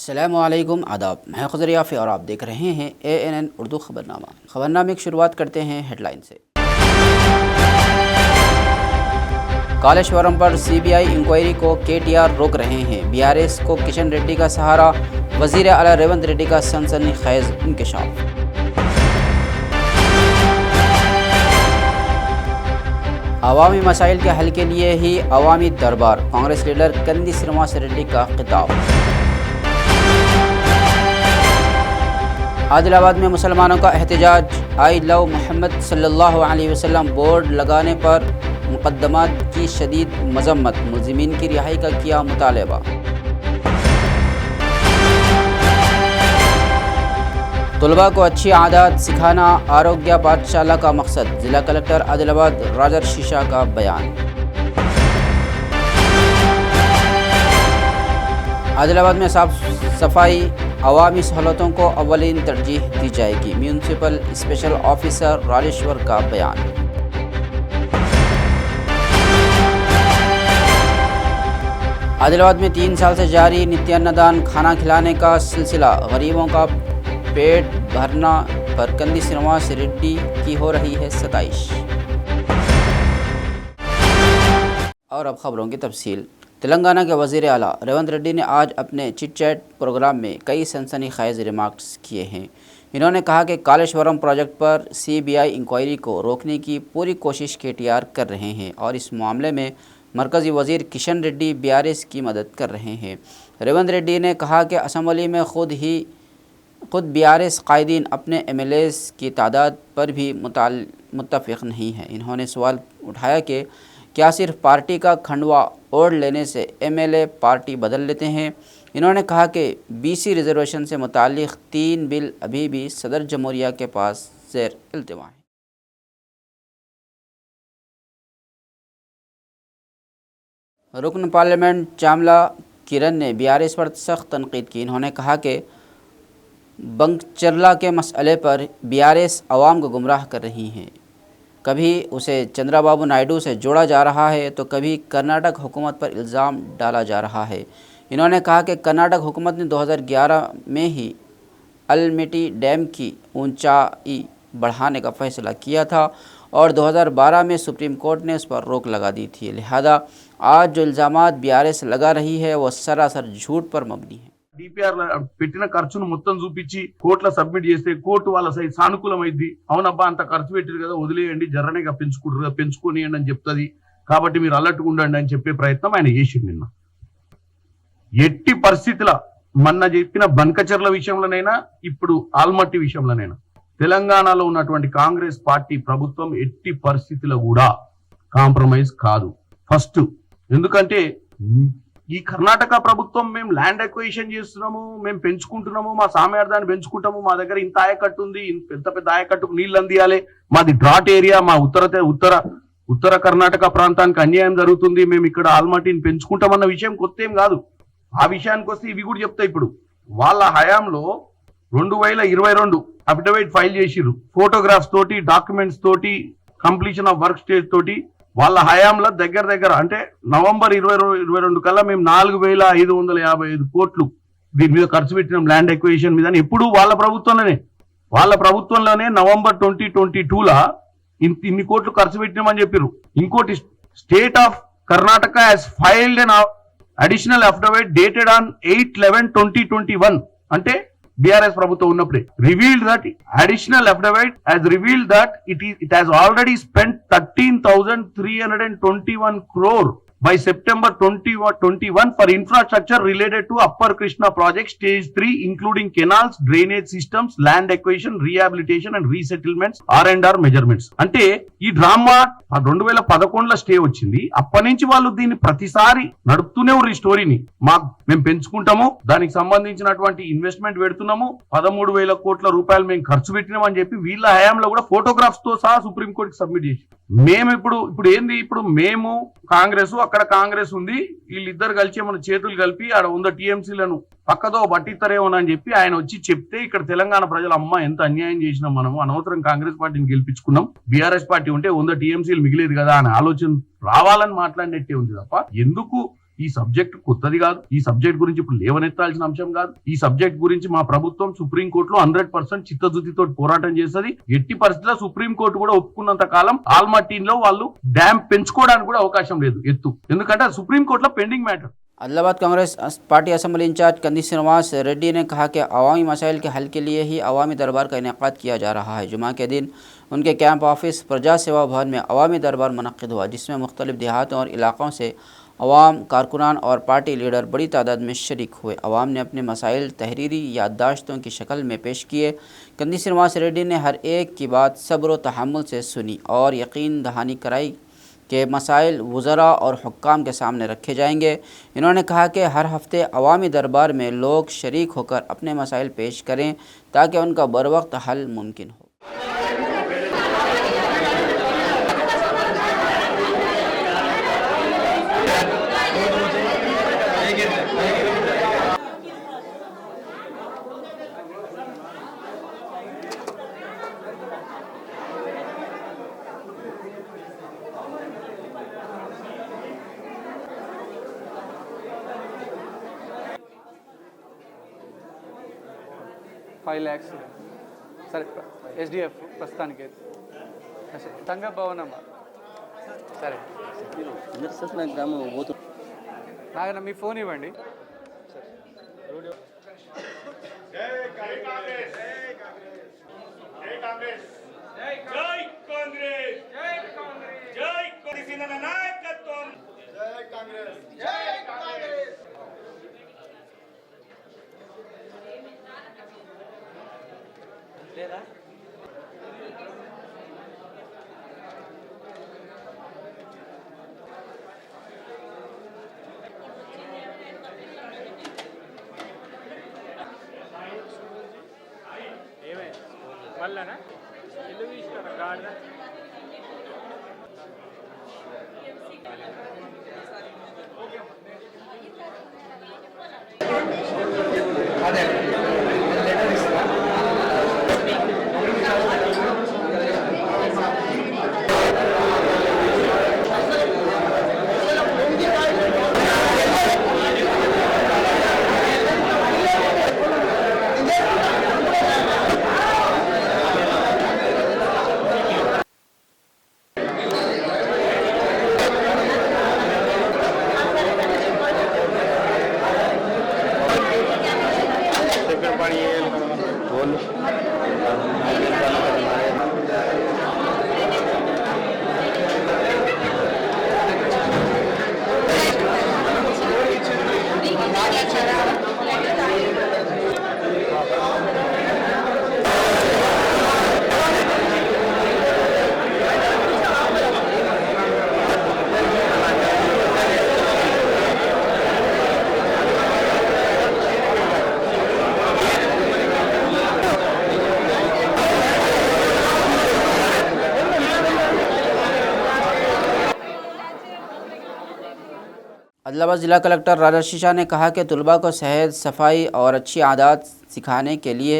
अस्सलामुअलैकुम आदाब, मैं खुज़र याफ़ी और आप देख रहे हैं ANN उर्दू ख़बरनामा। ख़बरनामे की शुरुआत करते हैं हेडलाइन से। कालेश्वरम पर CBI इंक्वायरी को KTR रोक रहे हैं। BRS को किशन रेड्डी का सहारा, वज़ीर आला रेवंत रेड्डी का सनसनीखेज़ इंकशाफ। अवामी मसाइल के हल के लिए ही अवामी दरबार, कांग्रेस लीडर कंदी श्रीनिवास रेड्डी का खिताब। आदिलाबाद में मुसलमानों का एहतजाज, आई लव मोहम्मद सल्लल्लाहु अलैहि वसल्लम बोर्ड लगाने पर मुकद्दमात की शदीद मजम्मत, मुल्ज़िमीन की रिहाई का किया मुतालबा। तलबा को अच्छी आदत सिखाना आरोग्य पाठशाला का मकसद, जिला कलेक्टर आदिलाबाद राजर शीशा का बयान। आदिलाबाद में साफ सफाई अवामी सहूलतों को अव्वलीन तरजीह दी जाएगी, म्यूनसिपल स्पेशल ऑफिसर राजेश्वर का बयान। आदिलाबाद में 3 साल से जारी नित्यान्नदान खाना खिलाने का सिलसिला, गरीबों का पेट भरना पर कंदी श्रीनिवास रेड्डी की हो रही है सताइश। और अब खबरों की तफसील। तेलंगाना के वज़ीर आला रेवंत रेड्डी ने आज अपने चिट चैट प्रोग्राम में कई सनसनीखेज़ रिमार्क्स किए हैं। इन्होंने कहा कि कालेश्वरम प्रोजेक्ट पर CBI इंक्वायरी को रोकने की पूरी कोशिश KTR कर रहे हैं और इस मामले में मरकज़ी वज़ीर किशन रेड्डी BRS की मदद कर रहे हैं। रेवंत रेड्डी ने कहा कि असम्बली में खुद BRS कायदीन अपने MLAs की तादाद पर भी मुत्तफ़िक़ नहीं है। इन्होंने सवाल उठाया कि क्या सिर्फ पार्टी का खंडवा ओढ़ लेने से MLA पार्टी बदल लेते हैं। इन्होंने कहा कि BC रिजर्वेशन से मुताल्लिक़ 3 बिल अभी भी सदर जमहूरिया के पास ज़ेर इल्तिमा है। रुकन पार्लियामेंट चामला किरण ने BRS पर सख्त तनकीद की। इन्होंने कहा कि बंकचरला के मसले पर BRS अवाम को गुमराह कर रही हैं। कभी उसे चंद्रबाबू नायडू से जोड़ा जा रहा है तो कभी कर्नाटक हुकूमत पर इल्ज़ाम डाला जा रहा है। इन्होंने कहा कि कर्नाटक हुकूमत ने 2011 में ही अलमेटी डैम की ऊंचाई बढ़ाने का फ़ैसला किया था और 2012 में सुप्रीम कोर्ट ने उस पर रोक लगा दी थी। लिहाजा आज जो इल्ज़ामात BRS लगा रही है वो सरासर झूठ पर मबनी है। DPR పెట్టిన ఖర్చును మొత్తం చూపించి కోర్టులో సబ్మిట్ చేస్తే కోర్టు వాళ్ళ సైడ్ సానుకూలమైంది. అవునబ్బా అంత ఖర్చు పెట్టారు కదా వదిలేయండి, జర్రనేగా పెంచుకోనియండి అని చెప్తుంది, కాబట్టి మీరు అలర్ట్గా ఉండండి అని చెప్పే ప్రయత్నం ఆయన చేసిండు. నిన్న ఎట్టి పరిస్థితుల మొన్న చెప్పిన బనకచర్ల విషయంలోనైనా ఇప్పుడు ఆల్మట్టి విషయంలోనైనా తెలంగాణలో ఉన్నటువంటి కాంగ్రెస్ పార్టీ ప్రభుత్వం ఎట్టి పరిస్థితుల్లో కూడా కాంప్రమైజ్ కాదు. ఫస్ట్ ఎందుకంటే ఈ కర్ణాటక ప్రభుత్వం మేము ల్యాండ్ అక్విజిషన్ చేస్తున్నాము, మేము పెంచుకుంటున్నాము, మా సామర్థ్యాన్ని పెంచుకుంటాము, మా దగ్గర ఇంత ఆయకట్టు ఉంది, పెద్ద పెద్ద ఆయకట్టుకు నీళ్లు అందియాలి, మాది డ్రాట్ ఏరియా, మా ఉత్తర కర్ణాటక ప్రాంతానికి అన్యాయం జరుగుతుంది, మేము ఇక్కడ ఆల్మటీని పెంచుకుంటామన్న విషయం కొత్త ఏం కాదు. ఆ విషయానికి వస్తే ఇవి కూడా చెప్తా. ఇప్పుడు వాళ్ళ హయాంలో 2022 అఫిడవిట్ ఫైల్ చేసిర్రు, ఫోటోగ్రాఫ్స్ తోటి, డాక్యుమెంట్స్ తోటి, కంప్లీషన్ ఆఫ్ వర్క్ స్టేజ్ తోటి. వాళ్ళ హయాంలో దగ్గర అంటే నవంబర్ 2022 కల్లా మేము 4555 కోట్లు దీని మీద ఖర్చు పెట్టినాం ల్యాండ్ ఎక్విజిషన్ మీద. ఎప్పుడు వాళ్ళ ప్రభుత్వంలోనే నవంబర్ 2022లా ఇన్ని కోట్లు ఖర్చు పెట్టినామని చెప్పారు. ఇంకోటి state of Karnataka has filed N additional affidavit dated on 8/11/2021 అంటే BRS ప్రభుత్వం ఉన్నప్పుడే revealed that additional affidavit has revealed that it has already spent 13,321 crore by September 2021 for infrastructure related to Upper Krishna project stage 3 including canals, drainage systems, land acquisition, rehabilitation and resettlements, R&R measurements. అంటే ఈ drama 2011లో stay వచ్చింది. అప్పటి నుంచి వాళ్ళు దీన్ని ప్రతిసారి నడుపుతూనే ఉన్నారు. ఈ స్టోరీని మేము పెంచుకుంటాము, దానికి సంబంధించినటువంటి ఇన్వెస్ట్మెంట్ పెడుతున్నాము, 13,000 కోట్ల రూపాయలు మేము ఖర్చు పెట్టినామని చెప్పి వీళ్ళ హయాంలో కూడా ఫోటోగ్రాఫ్స్ తో సహా సుప్రీం కోర్టుకి సబ్మిట్ చేసి మేము ఇప్పుడు ఏంది, ఇప్పుడు మేము కాంగ్రెస్, అక్కడ కాంగ్రెస్ ఉంది, వీళ్ళిద్దరు కలిసి మన చేతులు కలిపి ఆడ 100 TMCలను పక్కదో పట్టిస్తారేమోనని చెప్పి ఆయన వచ్చి చెప్తే ఇక్కడ తెలంగాణ ప్రజలు అమ్మ ఎంత అన్యాయం చేసినాం, మనము అనవసరం కాంగ్రెస్ పార్టీని గెలిపించుకున్నాం, BRS పార్టీ ఉంటే 100 TMCలు మిగిలేదు కదా అని ఆలోచన రావాలని మాట్లాడినట్టే ఉంది తప్ప ఎందుకు ఈ సబ్జెక్ట్ కొత్తది కాదు, ఈ సబ్జెక్ట్ గురించి ఇప్పుడు లేవనెత్తాల్సిన అంశం కాదు. ఈ సబ్జెక్ట్ గురించి మా ప్రభుత్వం సుప్రీంకోర్టులో 100% చిత్తశుద్ధితో పోరాటం చేస్తుంది. ఎట్టి పరిస్థితుల్లో సుప్రీంకోర్టు కూడా ఒప్పుకున్నంత కాలం ఆల్మట్టీలో వాళ్ళు డ్యామ్ పెంచుకోవడానికి కూడా అవకాశం లేదు ఎత్తు, ఎందుకంటే సుప్రీంకోర్టులో pending matter. Adilabad Congress party assembly incharge Kandi Srinivas Reddy ने कहा कि अवामी मसाइल के हल के लिए ही अवामी दरबार का इनेकाद किया जा रहा है। जुमा के दिन उनके कैंप ऑफिस प्रजा सेवा भवन में अवामी दरबार मुनक्किद हुआ, जिसमें मुख्तलिफ देहातों और इलाक़ों से अवाम, कारकुनान और पार्टी लीडर बड़ी तादाद में शरीक हुए। अवाम ने अपने मसाइल तहरीरी याददाश्तों की शक्ल में पेश किए। कंदी श्रीनिवास रेड्डी ने हर एक की बात सब्र व तहम्मुल से सुनी और यकीन दहानी कराई के मसाइल वज़रा और हुक्काम के सामने रखे जाएंगे। इन्होंने कहा कि हर हफ्ते अवामी दरबार में लोग शरीक होकर अपने मसाइल पेश करें ताकि उनका बरवक्त हल मुमकिन हो। ₹5 lakhs సరే ఎస్డిఎఫ్ ప్రస్తుతానికి సంఘ భవనం సరే నాగన్న మీ ఫోన్ ఇవ్వండి. లేదా ఏమే మళ్ళనా ఇల్లు తీసుకురా గాడిద అదే आदिलाबाद ज़िला कलेक्टर राजर्षि शाह ने कहा कि तलबा को सेहत, सफाई और अच्छी आदत सिखाने के लिए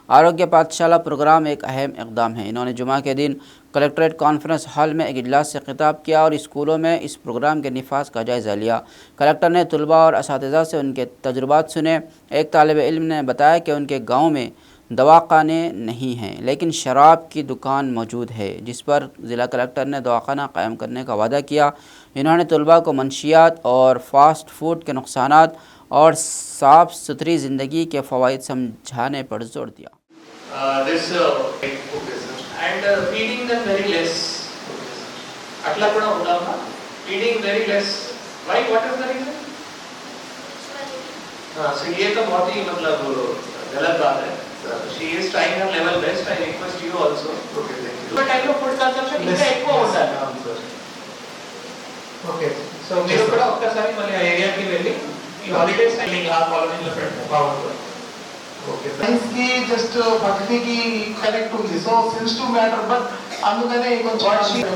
आरोग्य पाठशाला प्रोग्राम एक अहम इकदाम है। इन्होंने जुमा के दिन कलेक्ट्रेट कॉन्फ्रेंस हॉल में एक इजलास से खिताब किया और स्कूलों में इस प्रोग्राम के निफाज का जायज़ा लिया। कलेक्टर ने तलबा और असातिज़ा से उनके तजुर्बात सुने। एक तालिब इल्म ने बताया कि उनके गाँव में दवाखाने नहीं हैं लेकिन शराब की दुकान मौजूद है, जिस पर ज़िला कलेक्टर ने दवाखाना कायम करने का वादा किया। इन्होंने तलबा को मंशियात और फास्ट फूड के नुकसानात और साफ़ सुथरी ज़िंदगी के फ़वाइद समझाने पर जोर दिया। feeding them very less. अट्ला कुड़ा होता है feeding very less. Why? What is the reason? So ये तो बहुत ही मतलब गलत बात है. She is trying her level best. I request you also. Okay, thank you. But type of food consumption इसका एक वो होता है. Okay. So మీరు కూడా ఒక్కసారి మళ్ళీ ఏరియా కి వెళ్ళి ఈ హాలిడేస్ టైమింగ్ ఆ కాలనీలో పెట్టండి బాగుంటుంది. ఓకే సైన్స్ కి జస్ట్ పక్కకి కనెక్ట్ ఉంది, సో సెన్సిటివ్ మ్యాటర్. బట్ అందుకనే కొంచెం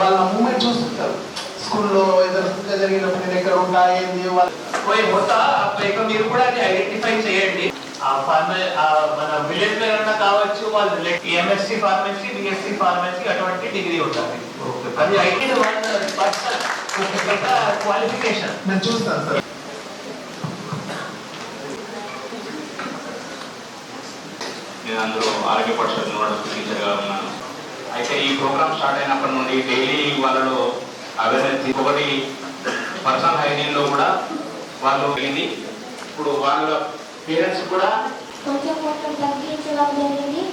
వాళ్ళ మూమెంట్ చూస్తుంటారు స్కూల్లో ఏదైనా జరిగినప్పుడు నేను ఎక్కడ ఉంటా ఏంది कोई होता आप एक మీరు కూడా ఐడెంటిఫై చేయండి. ఆ మన విలేజ్ లో ఏమన్నా కావచ్చు వాళ్ళు ఎంఎస్సి ఫార్మసీ, బిఎస్సి ఫార్మసీ అటువంటి డిగ్రీ ఉంటుంది. అది ఐటీ క్వాలిఫికేషన్ నేను చూస్తాను సార్. నేను అందులో ఆరోగ్య పరిషత్ నోడల్ టీచర్గా ఉన్నాను. అయితే ఈ ప్రోగ్రామ్ స్టార్ట్ అయినప్పటి నుండి డైలీ వాళ్ళలో అవేర్నెస్ ఒకటి పర్సనల్ హైజీన్లో కూడా వాళ్ళు వెళ్ళింది. ఇప్పుడు వాళ్ళ పేరెంట్స్ కూడా కొంచెం తగ్గించడం జరిగింది.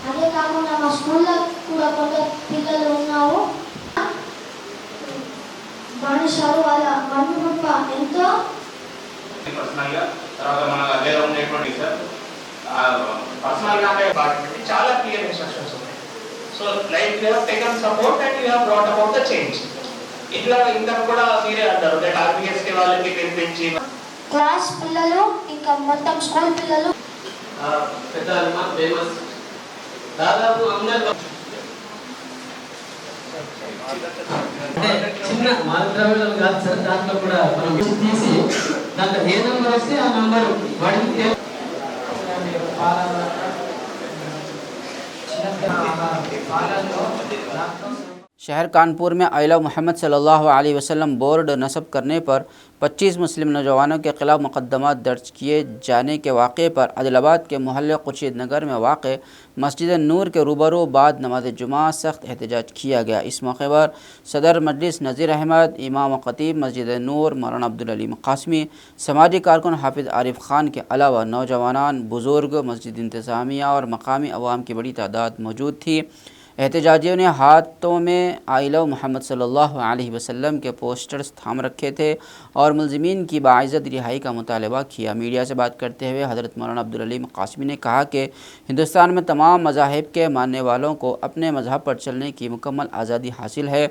అదే కాకుండా మా స్కూల్లో కూడా కొంత పిల్లలు ఉన్నారు. మనుషులు వాళ్ళ మనుగడ ఎంతో పర్సనల్గా తర్వాత మన దగ్గర ఉండేటువంటి సార్ పర్సనల్గా అంటే చాలా క్లియర్ ఇన్స్ట్రక్షన్స్ ఉన్నాయి. So like you have taken support and you have brought about the change. ఇట్లా ఇంకా కూడా మీరే అంటారు దట్ ఆర్బిఎస్కే వాళ్ళకి పెంచి క్లాస్ పిల్లలు ఇంకా మొత్తం స్కూల్ పిల్లలు పెద్ద హనుమాన్ ఫేమస్ దాదాపు అందరూ చిన్న మాత్రమే కాదు సార్, దాంట్లో కూడా మనం తీసి దాంట్లో ఏ నెంబర్ వస్తే ఆ నెంబర్ వాడికి शहर कानपुर में आइला मोहम्मद सल्लल्लाहु अलैहि वसल्लम बोर्ड नस्ब करने पर 25 मुस्लिम नौजवानों के खिलाफ मुकदमा दर्ज किए जाने के वाक़े पर आदिलाबाद के मोहल्ले खुर्शीद नगर में वाक़ मस्जिद नूर के रूबरू बाद नमाज जुमा सख्त एहतजाज किया गया। इस मौके पर सदर मजलिस नज़ीर अहमद, इमाम ख़तीब मस्जिद नूर मौलाना अब्दुल अलीम क़ासमी, समाजी कारकुन हाफिज़ आरिफ ख़ान के अलावा नौजवान, बुज़ुर्ग, मस्जिद इंतज़ामिया और मकामी अवाम की बड़ी तादाद मौजूद थी। एहतजाजियों ने हाथों में आइला मोहम्मद सल्लल्लाहु अलैहि वसल्लम के पोस्टर्स थाम रखे थे और मुल्ज़िमीन की बाइज़्ज़त रिहाई का मुतालबा किया। मीडिया से बात करते हुए हज़रत मौलाना अब्दुल अलीम क़ासमी ने कहा कि हिंदुस्तान में तमाम मज़ाहिब के मानने वालों को अपने मज़हब पर चलने की मुकम्मल आज़ादी हासिल है।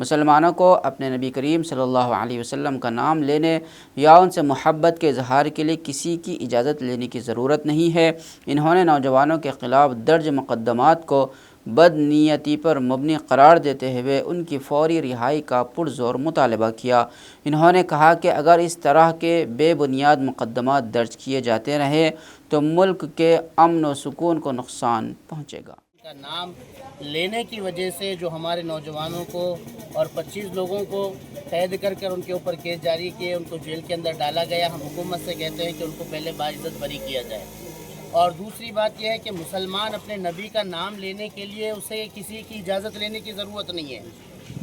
मुसलमानों को अपने नबी करीम सल्लल्लाहु अलैहि वसल्लम का नाम लेने या उनसे मोहब्बत के इजहार के लिए किसी की इजाज़त लेने की ज़रूरत नहीं है। इन्होंने नौजवानों के ख़िलाफ़ दर्ज मुक़दमात को बदनीयती पर मबनी करार देते हुए उनकी फ़ौरी रिहाई का पुरज़ोर मुतालबा किया। इन्होंने कहा कि अगर इस तरह के बेबुनियाद मुक़दमात दर्ज किए जाते रहे तो मुल्क के अमन व सुकून को नुकसान पहुँचेगा। का नाम लेने की वजह से जो हमारे नौजवानों को और 25 लोगों को कैद कर उनके ऊपर केस जारी किए, उनको जेल के अंदर डाला गया। हम हुकूमत से कहते हैं कि उनको पहले बाइज़्ज़त बरी किया जाए। और दूसरी बात यह है कि मुसलमान अपने नबी का नाम लेने के लिए उसे किसी की इजाज़त लेने की ज़रूरत नहीं है।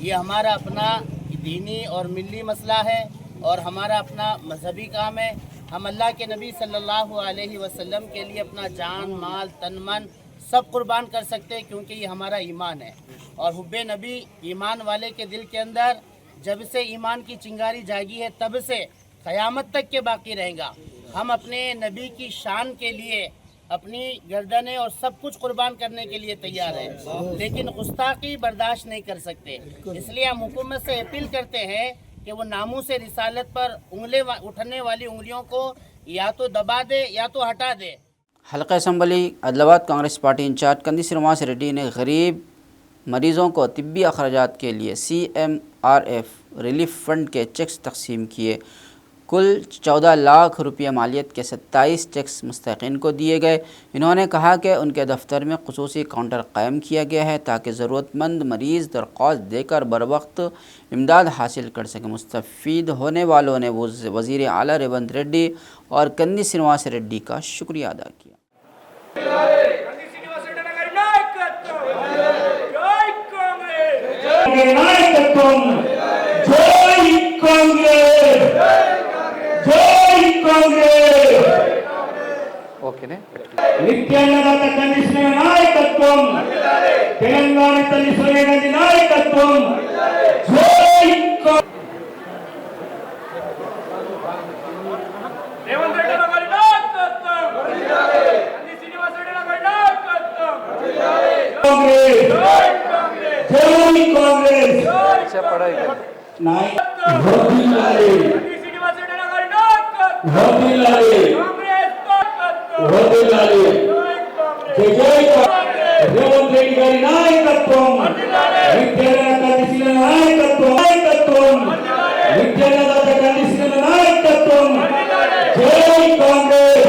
ये हमारा अपना दीनी और मिली मसला है और हमारा अपना मजहबी काम है। हम अल्लाह के नबी सल्लल्लाहु अलैहि वसल्लम के लिए अपना जान, माल, तन, मन सब कुर्बान कर सकते हैं क्योंकि ये हमारा ईमान है। और हुब्बे नबी ईमान वाले के दिल के अंदर जब से ईमान की चिंगारी जागी है तब से क़यामत तक के बाकी रहेगा। हम अपने नबी की शान के लिए अपनी गर्दनें और सब कुछ कुर्बान करने के लिए तैयार हैं, लेकिन गुस्ताखी बर्दाश्त नहीं कर सकते। इसलिए हम हुकूमत से अपील करते हैं कि वो नामूस रिसालत पर उठने वाली उंगलियों को या तो दबा दे या तो हटा दे। हल्का assembly Adilabad Congress party incharge Kandi Srinivas Reddy ने गरीब मरीज़ों को तिब्बी अखराजात के लिए CMRF रिलीफ फंड के चेक्स तकसीम किए। कुल 14 लाख रुपये मालियत के 27 चेक्स मुस्तहिक़ीन को दिए गए। इन्होंने कहा कि उनके दफ्तर में खुसूसी काउंटर कायम किया गया है ताकि ज़रूरतमंद मरीज़ दरख्वास्त देकर बर वक्त इमदाद हासिल कर सकें। मुस्तफ़ीद होने वालों ने वज़ीर आला रेवंत रेड्डी और कंदी श्रीनिवास रेड्डी का शुक्रिया अदा किया। నిత్యాన్నదాత కండిషన్ నాయకత్వం, తెలంగాణ తల్లి సోనియా గాంధీ నాయకత్వం, జై రేవంత్ రెడ్డి గారి నాయకత్వం, కంది శ్రీనివాస్ రెడ్డి గారి నాయకత్వం, కాంగ్రెస్, జై కాంగ్రెస్, కంది శ్రీనివాస్ రెడ్డి గారి నాయకత్వం, రేవంత్ రెడ్డి గారి నాయకత్వం, నిత్యాన్నదాత నాయకత్వం, నిత్యాన్నదాత కండిషన్ నాయకత్వం, జై కాంగ్రెస్,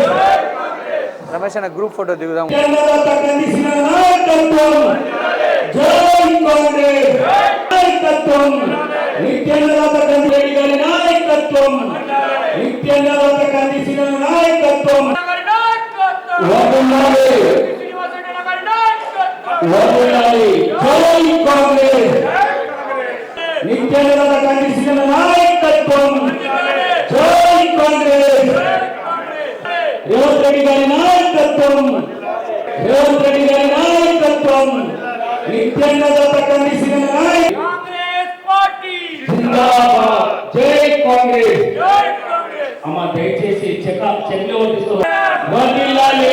రమేష్ అన్న గ్రూప్ ఫోటో దిగుదాం. నిత్యాన్నదాత కండిషన్ నాయకత్వం, జై కాంగ్రెస్ నాయకత్వం, నిత్యాన్నదాత రెడ్డి గారి నాయకత్వం, నిత్యాన్నదాత కండిషన్ నాయకత్వం, వర్ధిల్లాలి. జై కాంగ్రెస్. నిత్యానంద ఖండిస్తున్న నాయకత్వం. జై కాంగ్రెస్. రేవంత్ రెడ్డి గారి నాయకత్వం. రేవంత్ రెడ్డి గారి నాయకత్వం. నిత్యానంద ఖండిస్తున్న నాయకత్వం. కాంగ్రెస్ పార్టీ జిందాబాద్. జై కాంగ్రెస్. జై కాంగ్రెస్. అమ్మ దయచేసి చెక్లు ఓటిస్తూ వర్ధిల్లాలి.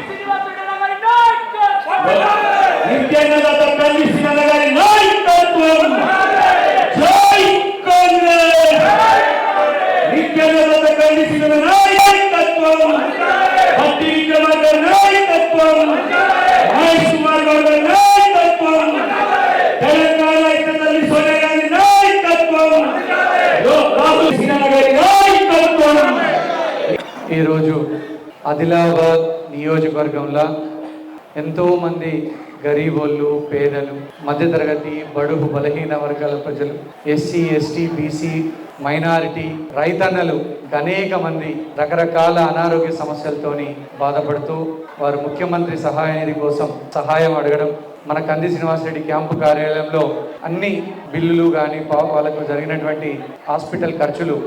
శ్రీనివాసరెడ్డి గారి నాయకత్వం. నిత్యానంద ఖండిస్తున్న గారి నాయకత్వం. జై కాంగ్రెస్. నిత్యానంద ఖండిస్తున్న నాయకత్వం. భక్తి విక్రమార్క నాయకత్వం. మహేష్ కుమార్ గౌడ్ నాయకత్వం. తెలంగాణ ఇతరులు సోనియా గాంధీ నాయకత్వం. రాహుల్ సిన్హా గారి నాయకత్వం. ఈరోజు ఆదిలాబాద్ నియోజకవర్గంలో ఎంతోమంది గరీబోళ్ళు, పేదలు, మధ్యతరగతి, బడుగు, బలహీన వర్గాల ప్రజలు, ఎస్సీ, ఎస్టీ, బీసీ, మైనారిటీ, రైతన్నలు అనేక మంది రకరకాల అనారోగ్య సమస్యలతోని బాధపడుతూ వారు ముఖ్యమంత్రి సహాయ నిధి కోసం సహాయం అడగడం, మన కంది శ్రీనివాసరెడ్డి క్యాంపు కార్యాలయంలో అన్ని బిల్లులు కానీ వాళ్ళకు జరిగినటువంటి హాస్పిటల్ ఖర్చులు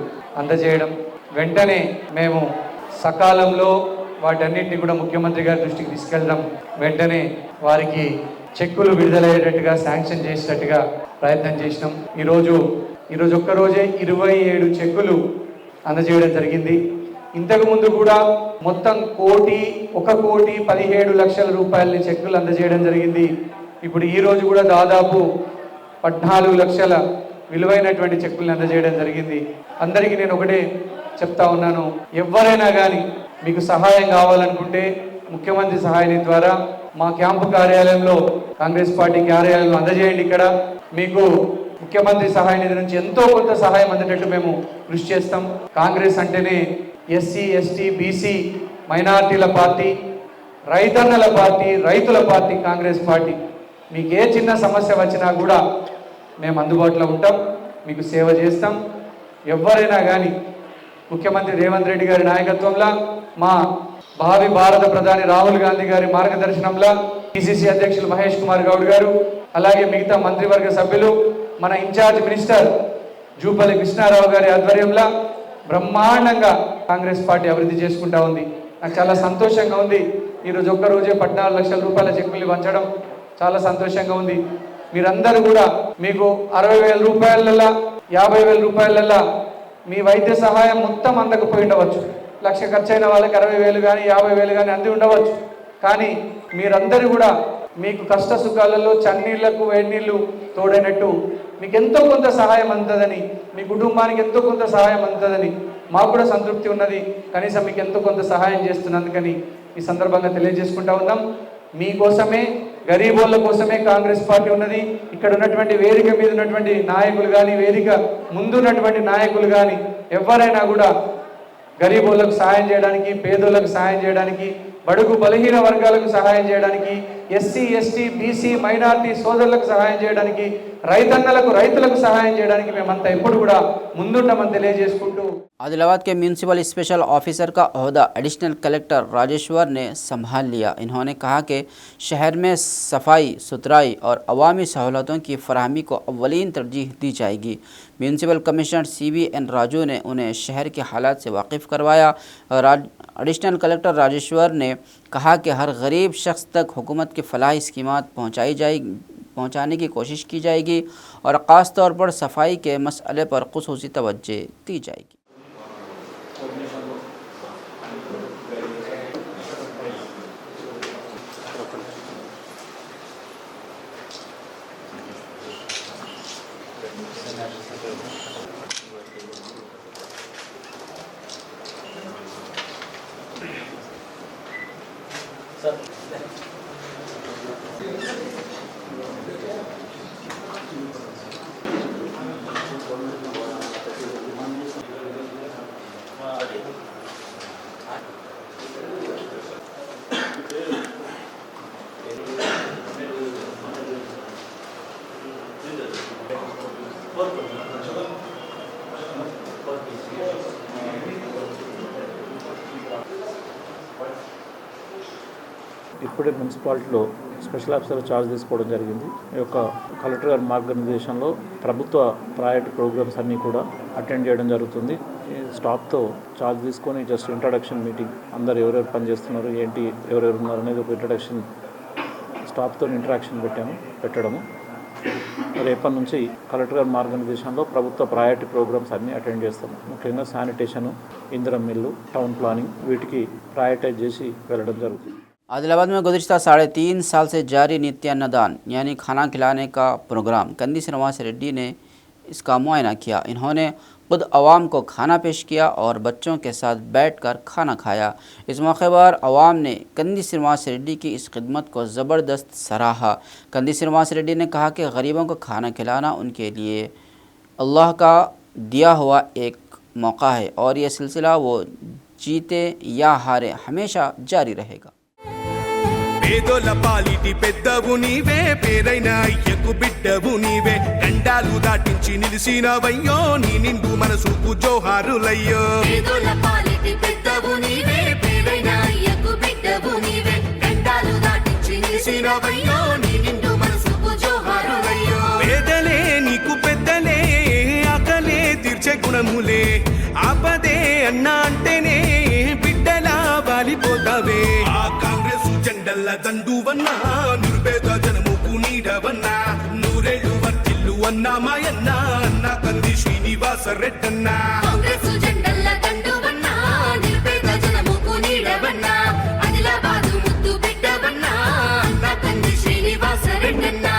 అందజేయడం, వెంటనే మేము సకాలంలో వాటన్నిటిని కూడా ముఖ్యమంత్రి గారి దృష్టికి తీసుకెళ్ళడం, వెంటనే వారికి చెక్కులు విడుదలయ్యేటట్టుగా శాంక్షన్ చేసేటట్టుగా ప్రయత్నం చేసినాం. ఈరోజు ఒక్కరోజే 27 చెక్కులు అందజేయడం జరిగింది. ఇంతకుముందు కూడా మొత్తం 1,17,00,000 రూపాయల చెక్కులు అందజేయడం జరిగింది. ఇప్పుడు ఈరోజు కూడా దాదాపు 14 లక్షల విలువైనటువంటి చెక్కులను అందజేయడం జరిగింది. అందరికీ నేను ఒకటే చెప్తా ఉన్నాను, ఎవరైనా కానీ మీకు సహాయం కావాలనుకుంటే ముఖ్యమంత్రి సహాయ నిధి ద్వారా మా క్యాంపు కార్యాలయంలో, కాంగ్రెస్ పార్టీ కార్యాలయంలో అందజేయండి. ఇక్కడ మీకు ముఖ్యమంత్రి సహాయ నిధి నుంచి ఎంతో కొంత సహాయం అందేటట్టు మేము కృషి చేస్తాం. కాంగ్రెస్ అంటేనే ఎస్సీ, ఎస్టీ, బీసీ, మైనారిటీల పార్టీ, రైతన్నల పార్టీ, రైతుల పార్టీ కాంగ్రెస్ పార్టీ. మీకు ఏ చిన్న సమస్య వచ్చినా కూడా మేము అందుబాటులో ఉంటాం, మీకు సేవ చేస్తాం. ఎవరైనా కానీ ముఖ్యమంత్రి రేవంత్ రెడ్డి గారి నాయకత్వంలో, మా భావి భారత ప్రధాని రాహుల్ గాంధీ గారి మార్గదర్శనంలో, పిసిసి అధ్యక్షులు మహేష్ కుమార్ గౌడ్ గారు, అలాగే మిగతా మంత్రివర్గ సభ్యులు, మన ఇన్ఛార్జ్ మినిస్టర్ జూపల్లి కృష్ణారావు గారి ఆధ్వర్యంలో బ్రహ్మాండంగా కాంగ్రెస్ పార్టీ అభివృద్ధి చేసుకుంటా ఉంది. నాకు చాలా సంతోషంగా ఉంది. ఈరోజు ఒక్కరోజే 14 లక్షల రూపాయల చెక్కులు పంచడం చాలా సంతోషంగా ఉంది. మీరందరూ కూడా మీకు 60,000 రూపాయలల్లా, 50,000 రూపాయలల్లా మీ వైద్య సహాయం మొత్తం అందకపోయి ఉండవచ్చు. 1,00,000 ఖర్చు అయిన వాళ్ళకి 60,000 కానీ 50,000 కానీ అంది ఉండవచ్చు. కానీ మీరందరూ కూడా మీకు కష్ట సుఖాలలో చన్నీళ్లకు వేడినీళ్ళు తోడైనట్టు మీకు ఎంతో కొంత సహాయం అందుతుందని, మీ కుటుంబానికి ఎంతో కొంత సహాయం అందుతుందని మాకు కూడా సంతృప్తి ఉన్నది. కనీసం మీకు ఎంతో కొంత సహాయం చేస్తున్నందుకని ఈ సందర్భంగా తెలియజేసుకుంటా ఉన్నాం. మీకోసమే, గరీబోళ్ళ కోసమే కాంగ్రెస్ పార్టీ ఉన్నది. ఇక్కడ ఉన్నటువంటి వేదిక మీద ఉన్నటువంటి నాయకులు కానీ, వేదిక ముందున్నటువంటి నాయకులు కానీ ఎవరైనా కూడా గరీబోళ్ళకు సహాయం చేయడానికి, పేదోళ్ళకు సహాయం చేయడానికి, బడుగు బలహీన వర్గాలకు సహాయం చేయడానికి, ఎస్సీ, ఎస్టీ, బీసీ, మైనారిటీ సోదరులకు సహాయం చేయడానికి, రైతులకు సహాయం చేయడానికి మేమంతా ఎప్పుడు కూడా ముందుంటామని తెలియజేసుకుంటూ आदिलाबाद के म्यूनसिपल स्पेशल ऑफिसर का ओहदा एडिशनल कलेक्टर राजेश्वर ने संभाल लिया। इन्होंने कहा कि शहर में सफाई सुथराई और अवामी सहूलतों की फराहमी को अव्वलीन तरजीह दी जाएगी। म्यूनसिपल कमिश्नर CBN राजू ने उन्हें शहर के हालात से वाकिफ़ करवाया। एडिशनल कलेक्टर राजेश्वर ने कहा कि हर गरीब शख्स तक हुकूमत की फलाही स्कीमात पहुँचाने की कोशिश की जाएगी और ख़ास तौर पर सफाई के मसले पर खुसूसी तवज्जो दी जाएगी। ఇప్పుడే మున్సిపాలిటీలో స్పెషల్ ఆఫీసర్ ఛార్జ్ తీసుకోవడం జరిగింది. ఈ యొక్క కలెక్టర్ గారి మార్గనిర్దేశంలో ప్రభుత్వ ప్రయారిటీ ప్రోగ్రామ్స్ అన్నీ కూడా అటెండ్ చేయడం జరుగుతుంది. స్టాఫ్తో ఛార్జ్ తీసుకొని జస్ట్ ఇంట్రడక్షన్ మీటింగ్, అందరు ఎవరెవరు పనిచేస్తున్నారు, ఏంటి, ఎవరెవరు ఉన్నారు అనేది ఒక ఇంట్రడక్షన్ స్టాఫ్తో ఇంటరాక్షన్ పెట్టడము. రేపటి నుంచి కలెక్టర్ గారి మార్గనిర్దేశంలో ప్రభుత్వ ప్రయారిటీ ప్రోగ్రామ్స్ అన్నీ అటెండ్ చేస్తాము. ముఖ్యంగా శానిటేషను, ఇందిరం మిల్లు, టౌన్ ప్లానింగ్ వీటికి ప్రయారిటైజ్ చేసి వెళ్ళడం జరుగుతుంది. आदिलाबाद में गुज़िश्ता 3.5 साल से जारी नित्यान्नदान यानी खाना खिलाने का प्रोग्राम कंदी श्रीनिवास रेड्डी ने इसका मुआयना किया। इन्होंने खुद अवाम को खाना पेश किया और बच्चों के साथ बैठकर खाना खाया। इस मौके पर अवाम ने कंदी श्रीनिवास रेड्डी की इस खिदमत को ज़बरदस्त सराहा। कंदी श्रीनिवास रेड्डी ने कहा कि गरीबों को खाना खिलाना उनके लिए अल्लाह का दिया हुआ एक मौका है और ये सिलसिला वो जीते या हारे हमेशा जारी रहेगा। పేదోల పాలిటి పెద్దవు నీవే, పేరైన అయ్యకు బిడ్డవు నీవే, గండాలు దాటించి నిలిసినవయ్యో, నీ నిండు మనసుకు జోహారులయ్యో. పేదోల పాలిటి పెద్దవు నీవే, పేరైన అయ్యకు బిడ్డవు నీవే, గండాలు దాటించి నిలిసినవయ్యో, నీ నిండు మనసుకు జోహారులయ్యో. పేదలే నీకు పెద్దలే, ఆకలే తీర్చే గుణములే, ఆపదే అన్నా అంటేనే బిడ్డలా వాలిపోతావే. ఆ కాంగ్రెస్ జెండల్ల దండువన్నా, నిరుపేద జనముకు నీడవన్నా, నూరేళ్లు వర్తిల్లు అన్నా మాయన్నా, అన్న కంది శ్రీనివాస రెడ్డన్నా. కాంగ్రెస్ జెండల్ల దండువన్నా, నిరుపేద జనముకు నీడవన్నా, ఆదిలాబాదు ముద్దు బిడ్డవన్నా, అన్న కంది శ్రీనివాస రెడ్డన్నా.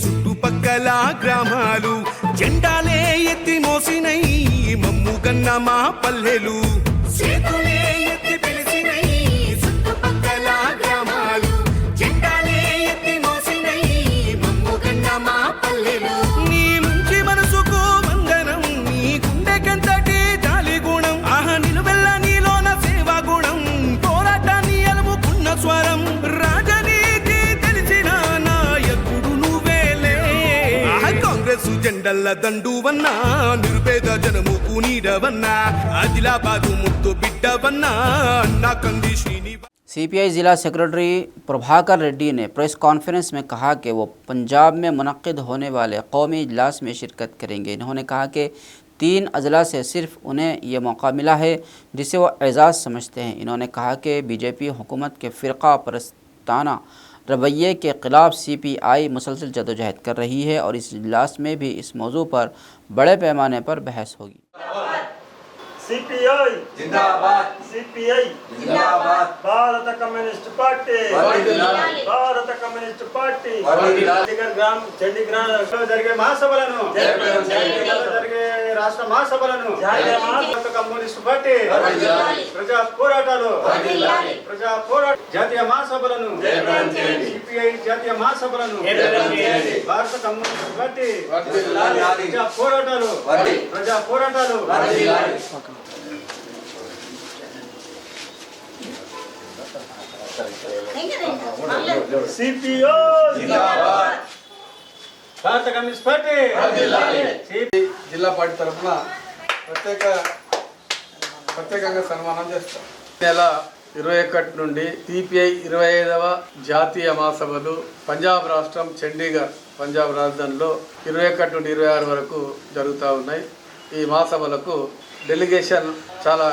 చుట్టుపక్కల గ్రామాలు జెండాలే ఎత్తి మోసినై, మమ్ము కన్న మా పల్లెలు. చేతులే ఎత్తి పిలిచినై, చుట్టుపక్కల గ్రామాలు జెండాలే ఎత్తి మోసినై, మమ్ము కన్న మా పల్లెలు. నీ మంచి మనసుకు వందనం, నీ గుండెకంతటి జాలి గుణం, ఆహా నిలువెల్ల నీలోన సేవా గుణం, పోరాటాన్ని అలుముకున్న స్వరం, రాజనీతి తెలిసిన నాయకుడు నువ్వేలే. కాంగ్రెస్ జెండల్ల దండువన్నా, నిరుపేద జనముకు నీడవన్నా, ఆదిలాబాదు ముద్దు బిడ్డవన్నా, అన్న కంది శ్రీనివాస. CPI ज़िला सेक्रेटरी प्रभाकर रेड्डी ने प्रेस कॉन्फ्रेंस में कहा कि वो पंजाब में मुनक्किद होने वाले कौमी इजलास में शिरकत करेंगे। इन्होंने कहा कि 3 अजला से सिर्फ उन्हें ये मौका मिला है जिसे वो एजाज़ समझते हैं। इन्होंने कहा कि बीजेपी हुकूमत के फ़िरका परस्ताना रवैये के ख़िलाफ़ CPI मुसलसल जदोजहद कर रही है और इस इजलास में भी इस मौजू पर बड़े पैमाने पर बहस होगी। CPI जिंदाबाद, CPI जिंदाबाद, भारत कम्युनिस्ट पार्टी వర్ధిల్లాలి, భారత కమ్యూనిస్ట్ పార్టీ వర్ధిల్లాలి. చండీగఢ్ జరిగే మహాసభలను జయప్రదం చేయండి, జరిగే రాష్ట్ర మహాసభలను భారత కమ్యూనిస్ట్ పార్టీ వర్ధిల్లాలి. ప్రజా పోరాటాలు వర్ధిల్లాలి, ప్రజా పోరాట జాతీయ మహాసభలను జయప్రదం చేయండి, CPI జాతీయ మహాసభలను జయప్రదం చేయండి, భారత కమ్యూనిస్ట్ పార్టీ వర్ధిల్లాలి. ప్రజా పోరాటాలు వర్ధిల్లాలి. CPI जिंदाबाद, భారత కమ్యూనిస్ట్ పార్టీ వర్ధిల్లాలి. జిల్లా పార్టీ తరఫున ప్రత్యేకంగా సన్మానం చేస్తాం. నెల 21 నుండి CPI 25వ జాతీయ మహాసభలు పంజాబ్ రాష్ట్రం చండీగఢ్ పంజాబ్ రాజధానిలో 21 నుండి 26 వరకు జరుగుతూ ఉన్నాయి. ఈ మహాసభలకు డెలిగేషన్ చాలా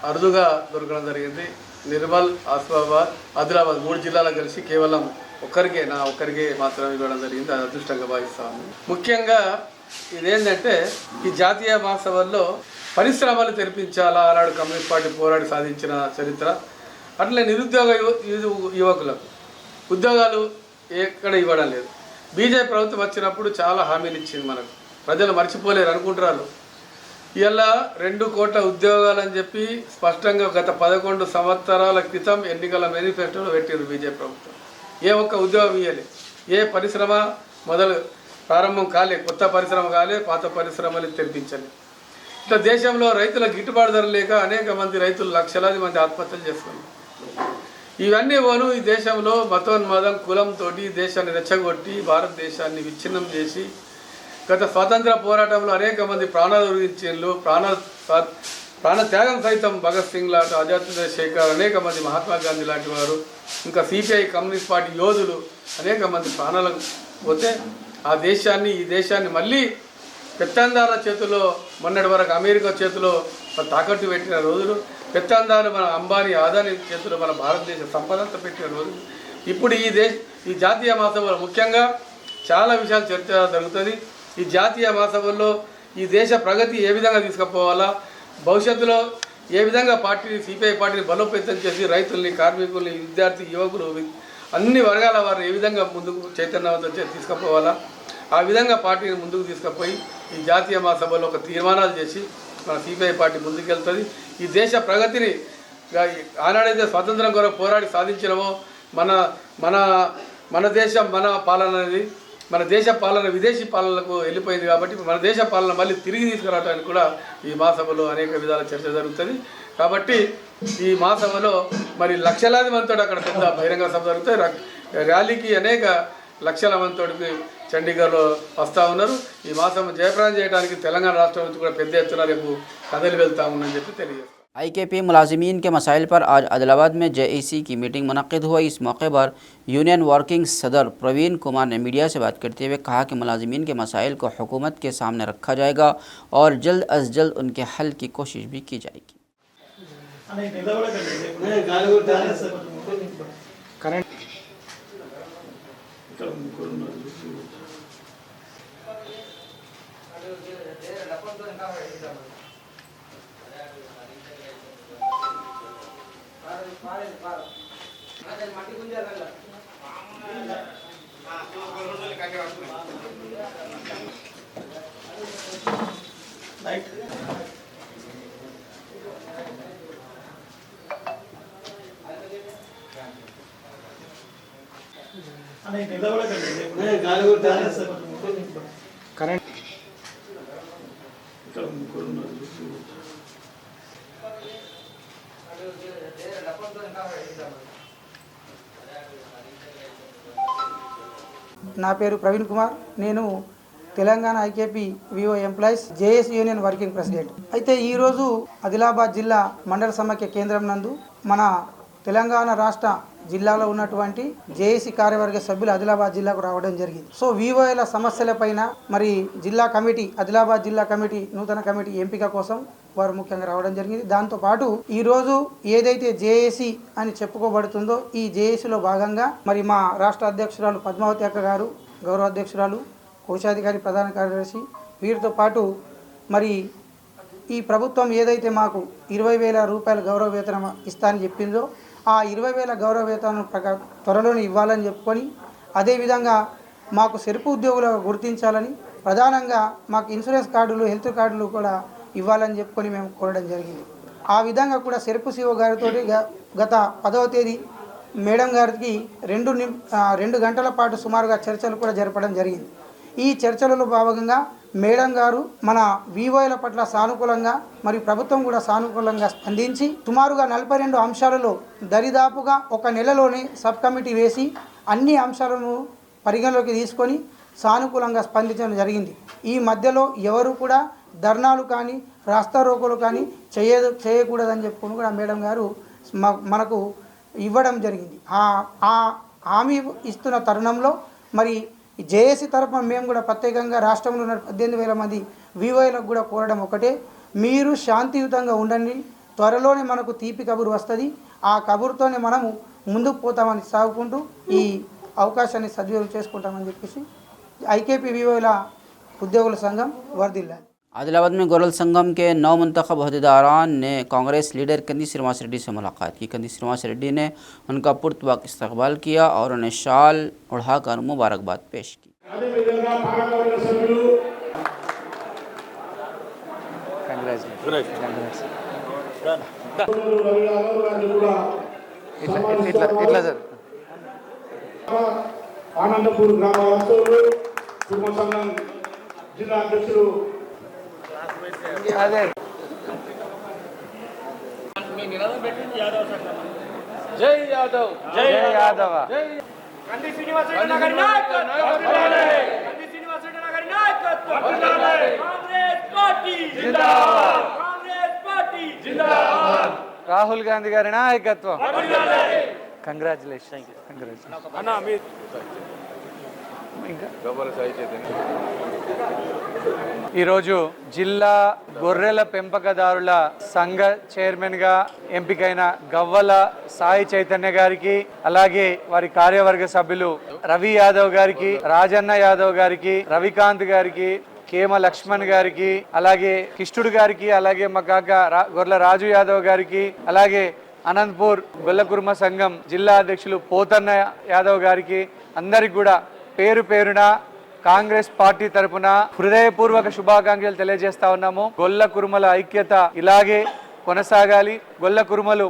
అరుదుగా దొరకడం జరిగింది. నిర్మల్, ఆసిఫాబాద్, ఆదిలాబాద్ 3 జిల్లాలకు కలిసి కేవలం ఒక్కరికే మాత్రమే ఇవ్వడం జరిగింది. అది అదృష్టంగా భావిస్తాము. ముఖ్యంగా ఇదేంటంటే ఈ జాతీయ మహాసభల్లో పరిశ్రమలు తెరిపించాలా, ఆనాడు కమ్యూనిస్ట్ పార్టీ పోరాడి సాధించిన చరిత్ర. అట్లే నిరుద్యోగ యువకులకు ఉద్యోగాలు ఎక్కడ ఇవ్వడం లేదు. బీజేపీ ప్రభుత్వం వచ్చినప్పుడు చాలా హామీలు ఇచ్చింది మనకు, ప్రజలు మర్చిపోలేరు అనుకుంటున్నారు. ఇలా 2 కోట్ల ఉద్యోగాలని చెప్పి స్పష్టంగా గత 11 సంవత్సరాల క్రితం ఎన్నికల మేనిఫెస్టోలో పెట్టారు బీజేపీ ప్రభుత్వం. ఏ ఒక్క ఉద్యోగం ఇవ్వాలి, ఏ పరిశ్రమ మొదలు ప్రారంభం కాలే, కొత్త పరిశ్రమ కాలే, పాత పరిశ్రమలు తెరిపించాలి. ఇట్లా దేశంలో రైతుల గిట్టుబాటు ధర లేక అనేక మంది రైతులు లక్షలాది మంది ఆత్మహత్యలు చేసుకున్నారు. ఇవన్నీ పోను ఈ దేశంలో మతోన్మాదం కులంతో దేశాన్ని రెచ్చగొట్టి భారతదేశాన్ని విచ్ఛిన్నం చేసి గత స్వాతంత్ర పోరాటంలో అనేక మంది ప్రాణాలు ఉరిగించారు. ప్రాణ త్యాగం సైతం భగత్ సింగ్ లాంటి ఆజాద్ చంద్రశేఖర్, అనేక మంది మహాత్మా గాంధీ లాంటి వారు, ఇంకా సిపిఐ కమ్యూనిస్ట్ పార్టీ యోధులు అనేక మంది ప్రాణాలకు పోతే ఆ దేశాన్ని ఈ దేశాన్ని మళ్ళీ పెత్తందారుల చేతిలో, మొన్నటి వరకు అమెరికా చేతిలో తాకట్టు పెట్టిన రోజులు, పెత్తందారులు మన అంబానీ ఆదాని చేతిలో మన భారతదేశ సంపదంతా పెట్టిన రోజులు. ఇప్పుడు ఈ జాతీయ మహాసభలో ముఖ్యంగా చాలా విషయాలు చర్చ జరుగుతుంది. ఈ జాతీయ మహాసభల్లో ఈ దేశ ప్రగతి ఏ విధంగా తీసుకుపోవాలా, భవిష్యత్తులో ఏ విధంగా సిపిఐ పార్టీని బలోపేతం చేసి రైతుల్ని, కార్మికుల్ని, విద్యార్థి యువకులు అన్ని వర్గాల వారిని ఏ విధంగా ముందుకు చైతన్యవంతం చేసి తీసుకుపోవాలా, ఆ విధంగా పార్టీని ముందుకు తీసుకుపోయి ఈ జాతీయ మహాసభలో ఒక తీర్మానాలు చేసి మన సిపిఐ పార్టీ ముందుకెళ్తుంది. ఈ దేశ ప్రగతిని ఆనాడైతే స్వాతంత్రం కొరకు పోరాడి సాధించినమో మన మన మన దేశం మన పాలన అనేది, మన దేశ పాలన విదేశీ పాలనలకు వెళ్ళిపోయింది. కాబట్టి మన దేశ పాలన మళ్ళీ తిరిగి తీసుకురావడానికి కూడా ఈ మహాసభలో అనేక విధాల చర్చ జరుగుతుంది. కాబట్టి ఈ మహాసభలో మరి లక్షలాది మందితో అక్కడ పెద్ద బహిరంగ సభ జరుగుతాయి. ర్యాలీకి అనేక లక్షల మందితోటికి చండీగఢ్లో వస్తూ ఉన్నారు. ఈ మహాసభ జయప్రదం చేయడానికి తెలంగాణ రాష్ట్రం నుంచి కూడా పెద్ద ఎత్తున రేపు కదలి వెళ్తా ఉందని చెప్పి తెలియజేస్తారు. IKP मुलाजिमीन के मसाइल पर आज आदिलाबाद में JEC की मीटिंग मुनक़िद हुई। इस मौके पर यूनियन वर्किंग सदर प्रवीण कुमार ने मीडिया से बात करते हुए कहा कि मुलाजिमीन के मसाइल को हुकूमत के सामने रखा जाएगा और जल्द अज जल्द उनके हल की कोशिश भी की जाएगी। నా పేరు ప్రవీణ్ కుమార్. నేను Telangana IKP Vivo employees JS union working president. అయితే ఈరోజు ఆదిలాబాద్ జిల్లా మండల సమాఖ్య కేంద్రం నందు మన తెలంగాణ రాష్ట్ర జిల్లాలో ఉన్నటువంటి జేఏసీ కార్యవర్గ సభ్యులు ఆదిలాబాద్ జిల్లాకు రావడం జరిగింది. సో వివోల సమస్యలపైన మరి జిల్లా కమిటీ, ఆదిలాబాద్ జిల్లా కమిటీ నూతన కమిటీ ఎంపిక కోసం వారు ముఖ్యంగా రావడం జరిగింది. దాంతోపాటు ఈరోజు ఏదైతే జేఏసీ అని చెప్పుకోబడుతుందో ఈ జేఏసీలో భాగంగా మరి మా రాష్ట్ర అధ్యక్షురాలు పద్మావతి అక్క గారు, గౌరవ అధ్యక్షురాలు, కోశాధికారి, ప్రధాన కార్యదర్శి, వీరితో పాటు మరి ఈ ప్రభుత్వం ఏదైతే మాకు 20,000 రూపాయల గౌరవ వేతనం ఇస్తా అని చెప్పిందో ఆ 20,000 గౌరవ వేతనం త్వరలోనే ఇవ్వాలని చెప్పుకొని, అదేవిధంగా మాకు సెరుపు ఉద్యోగులుగా గుర్తించాలని, ప్రధానంగా మాకు ఇన్సూరెన్స్ కార్డులు, హెల్త్ కార్డులు కూడా ఇవ్వాలని చెప్పుకొని మేము కోరడం జరిగింది. ఆ విధంగా కూడా సెరుపు సిఓ గారితో గత 10వ తేదీ మేడం గారికి 2 గంటల పాటు సుమారుగా చర్చలు కూడా జరపడం జరిగింది. ఈ చర్చలలో భాగంగా మేడం గారు మన వివోల పట్ల సానుకూలంగా మరియు ప్రభుత్వం కూడా సానుకూలంగా స్పందించి సుమారుగా 42 అంశాలలో దరిదాపుగా ఒక నెలలోనే సబ్ కమిటీ వేసి అన్ని అంశాలను పరిగణలోకి తీసుకొని సానుకూలంగా స్పందించడం జరిగింది. ఈ మధ్యలో ఎవరు కూడా ధర్నాలు కానీ రాస్తా రోకోలు కానీ చేయకూడదని చెప్పుకొని కూడా మేడం గారు మనకు ఇవ్వడం జరిగింది. ఆ హామీ ఇస్తున్న తరుణంలో మరి జేఏసీ తరఫున మేము కూడా ప్రత్యేకంగా రాష్ట్రంలో ఉన్న 18,000 మంది వివోలకు కూడా కోరడం ఒకటే, మీరు శాంతియుతంగా ఉండండి, త్వరలోనే మనకు తీపి కబురు వస్తుంది, ఆ కబురుతోనే మనము ముందుకు పోతామని సాగుకుంటూ ఈ అవకాశాన్ని సద్వినియోగం చేసుకుంటామని చెప్పేసి ఐకేపీ వివోల ఉద్యోగుల సంఘం వర్ధిల్లాలి. आदिलाबाद में गोरल संगम के 9 मुंतखब अहदेदारान ने कांग्रेस लीडर कंदी श्रीनिवास रेड्डी से मुलाकात की। कंदी श्रीनिवास रेड्डी ने उनका पुरतबाक इस्तकबाल किया और उन्हें शाल उड़ाकर मुबारकबाद पेश की। ఆనందపూర్ గ్రామ వాస్తవులు కుటుంబ సంఘం జిల్లా అధ్యక్షులు జై యాదవ్ జై యాదవ కంది శ్రీనివాసరెడ్డి గారి నాయకత్వం కంది శ్రీనివాసరెడ్డి గారి నాయకత్వం కాంగ్రెస్ పార్టీ జిందాబాద్ కాంగ్రెస్ పార్టీ జిందాబాద్ రాహుల్ గాంధీ గారి నాయకత్వం. కంగ్రాచులేషన్. అన్న మీ ఈరోజు జిల్లా గొర్రెల పెంపకదారుల సంఘ చైర్మన్గా ఎంపికైన గవ్వల సాయి చైతన్య గారికి, అలాగే వారి కార్యవర్గ సభ్యులు రవి యాదవ్ గారికి, రాజన్న యాదవ్ గారికి, రవికాంత్ గారికి, కేమ లక్ష్మణ్ గారికి, అలాగే కిష్టుడు గారికి, అలాగే మా కాక గొర్రెల రాజు యాదవ్ గారికి, అలాగే అనంతపూర్ గొల్లకుర్మ సంఘం జిల్లా అధ్యక్షులు పోతన్న యాదవ్ గారికి అందరికి కూడా పేరు పేరున కాంగ్రెస్ పార్టీ తరపున హృదయపూర్వక శుభాకాంక్షలు తెలియజేస్తా ఉన్నాము. గొల్ల కురుమల ఐక్యత ఇలాగే కొనసాగాలి. గొల్ల కురుమలు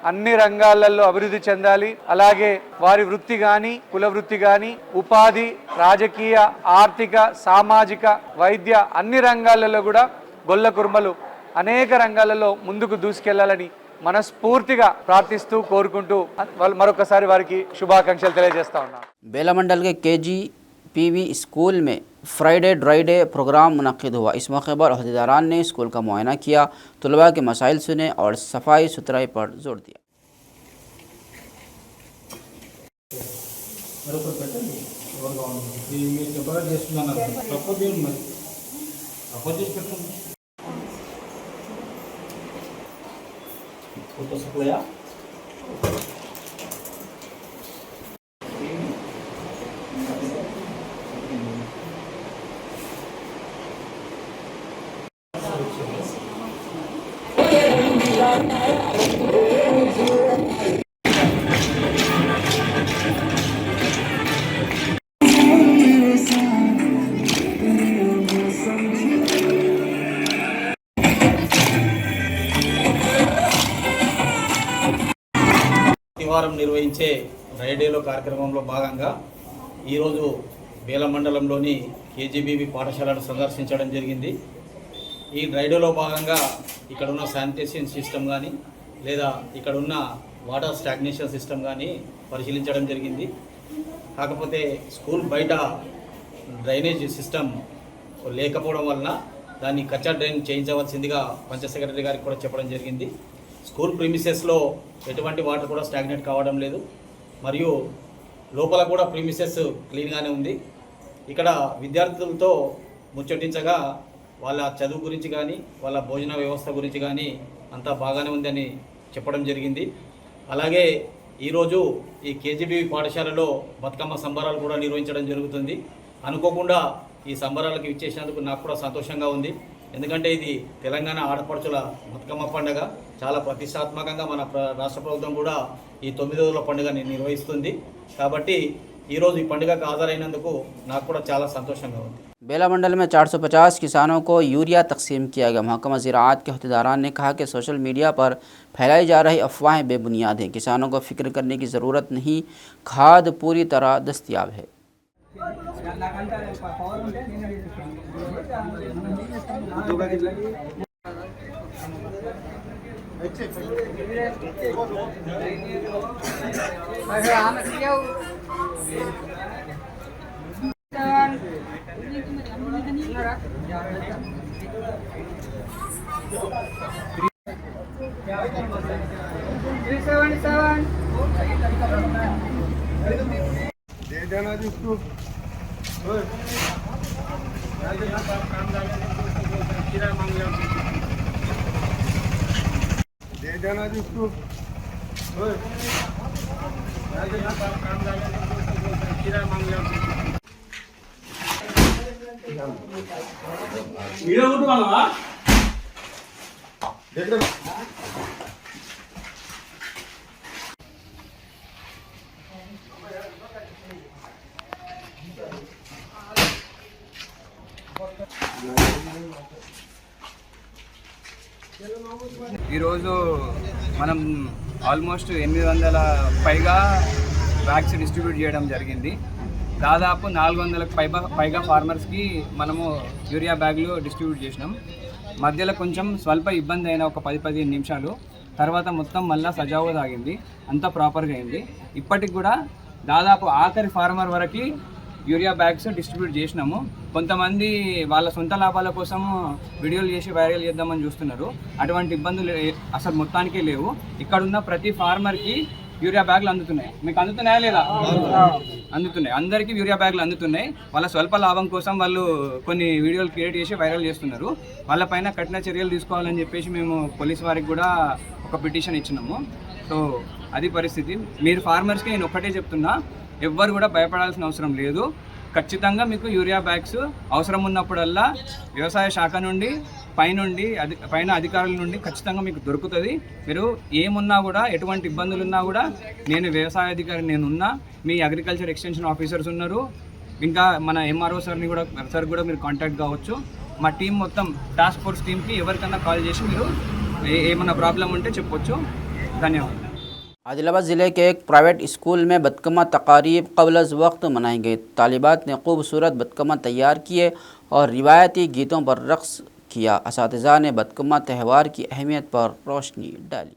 అన్ని రంగాలలో అభివృద్ధి చెందాలి. అలాగే వారి వృత్తి కానీ, కుల వృత్తి కానీ, ఉపాధి, రాజకీయ, ఆర్థిక, సామాజిక, వైద్య అన్ని రంగాలలో కూడా గొల్ల కురుమలు అనేక రంగాలలో ముందుకు దూసుకెళ్లాలని మనస్ఫూర్తిగా ప్రార్థిస్తూ కోరుకుంటూ మరొకసారి వారికి శుభాకాంక్షలు తెలియజేస్తా ఉన్నాం. बेला मंडल के KGPV स्कूल में फ्राइडे ड्राई डे प्रोग्राम मुनक्किद हुआ। इस मौके पर अहदेदारान ने स्कूल का मुआयना किया, तलबा के मसाइल सुने और सफाई सुथराई पर जोर दिया। వారం నిర్వహించే డ్రైడేలో కార్యక్రమంలో భాగంగా ఈరోజు బేల మండలంలోని KGBV పాఠశాలను సందర్శించడం జరిగింది. ఈ డ్రైడేలో భాగంగా ఇక్కడున్న శానిటేషన్ సిస్టమ్ కానీ లేదా ఇక్కడున్న వాటర్ స్టాగ్నేషన్ సిస్టమ్ కానీ పరిశీలించడం జరిగింది. కాకపోతే స్కూల్ బయట డ్రైనేజ్ సిస్టమ్ లేకపోవడం వలన దాన్ని కచ్చా డ్రైన్ చేయించవలసిందిగా పంచాయత్ సెక్రటరీ గారికి కూడా చెప్పడం జరిగింది. స్కూల్ ప్రిమిసెస్లో ఎటువంటి వాటర్ కూడా స్టాగ్నేట్ కావడం లేదు, మరియు లోపల కూడా ప్రిమిసెస్ క్లీన్గానే ఉంది. ఇక్కడ విద్యార్థులతో ముచ్చటించగా వాళ్ళ చదువు గురించి కానీ వాళ్ళ భోజన వ్యవస్థ గురించి కానీ అంతా బాగానే ఉందని చెప్పడం జరిగింది. అలాగే ఈరోజు ఈ KGBV పాఠశాలలో బతుకమ్మ సంబరాలు కూడా నిర్వహించడం జరుగుతుంది. అనుకోకుండా ఈ సంబరాలకు ఇచ్చేసినందుకు నాకు కూడా సంతోషంగా ఉంది. ఎందుకంటే ఇది తెలంగాణ ఆడపడుచుల బతుకమ్మ పండుగ చాలా ప్రతిష్టాత్మకంగా మన రాష్ట్ర ప్రభుత్వం కూడా ఈ 9 రోజుల పండుగని నిర్వహిస్తుంది. కాబట్టి ఈరోజు ఈ పండుగకు హాజరైనందుకు నాకు కూడా చాలా సంతోషంగా ఉంది. बेला मंडल में 450 किसानों को यूरिया तकसीम किया गया। महकमा ज़राअत के अहदेदारान ने कहा कि सोशल मीडिया पर फैलाई जा रही अफवाहें बेबुनियाद हैं। किसानों को फिक्र करने की ज़रूरत नहीं, खाद पूरी तरह दस्तयाब है। ఈరోజు మనం ఆల్మోస్ట్ 800 పైగా బ్యాగ్స్ డిస్ట్రిబ్యూట్ చేయడం జరిగింది. దాదాపు 400లకు పైగా ఫార్మర్స్కి మనము యూరియా బ్యాగులు డిస్ట్రిబ్యూట్ చేసినాం. మధ్యలో కొంచెం స్వల్ప ఇబ్బంది అయిన ఒక 10-15 నిమిషాలు, తర్వాత మొత్తం మళ్ళీ సజావుగా సాగింది, అంతా ప్రాపర్గా అయింది. ఇప్పటికి కూడా దాదాపు ఆఖరి ఫార్మర్ వరకు యూరియా బ్యాగ్స్ డిస్ట్రిబ్యూట్ చేసినాము. కొంతమంది వాళ్ళ సొంత లాభాల కోసం వీడియోలు చేసి వైరల్ చేద్దామని చూస్తున్నారు. అటువంటి ఇబ్బందులు అసలు మొత్తానికే లేవు. ఇక్కడ ఉన్న ప్రతి ఫార్మర్కి యూరియా బ్యాగులు అందుతున్నాయి. మీకు అందుతున్నాయా లేదా? అందుతున్నాయి. అందరికీ యూరియా బ్యాగులు అందుతున్నాయి. వాళ్ళ స్వల్ప లాభం కోసం వాళ్ళు కొన్ని వీడియోలు క్రియేట్ చేసి వైరల్ చేస్తున్నారు. వాళ్ళపైన కఠిన చర్యలు తీసుకోవాలని చెప్పేసి మేము పోలీస్ వారికి కూడా ఒక పిటిషన్ ఇచ్చినాము. సో అది పరిస్థితి. మీరు ఫార్మర్స్కి నేను ఒక్కటే చెప్తున్నా, ఎవ్వరు కూడా భయపడాల్సిన అవసరం లేదు. ఖచ్చితంగా మీకు యూరియా బ్యాగ్స్ అవసరం ఉన్నప్పుడల్లా వ్యవసాయ శాఖ నుండి పైన అధికారుల నుండి ఖచ్చితంగా మీకు దొరుకుతుంది. మీరు ఏమున్నా కూడా, ఎటువంటి ఇబ్బందులు ఉన్నా కూడా, నేను వ్యవసాయ అధికారి నేనున్నా, మీ అగ్రికల్చర్ ఎక్స్టెన్షన్ ఆఫీసర్స్ ఉన్నారు, ఇంకా మన ఎంఆర్ఓ సార్ కూడా మీరు కాంటాక్ట్ కావచ్చు. మా టీం మొత్తం టాస్క్ ఫోర్స్ టీమ్కి ఎవరికన్నా కాల్ చేసి మీరు ఏమన్నా ప్రాబ్లం ఉంటే చెప్పొచ్చు. ధన్యవాదాలు. आदिलाबाद ज़िले के एक प्राइवेट स्कूल में बदकमा तकारीब क़ब्ल वक्त मनाई गई। तालिबात ने खूबसूरत बदकमा तैयार किए और रिवायती गीतों पर रक़्स किया। असातिज़ा ने बदकमा त्यौहार की अहमियत पर रोशनी डाली।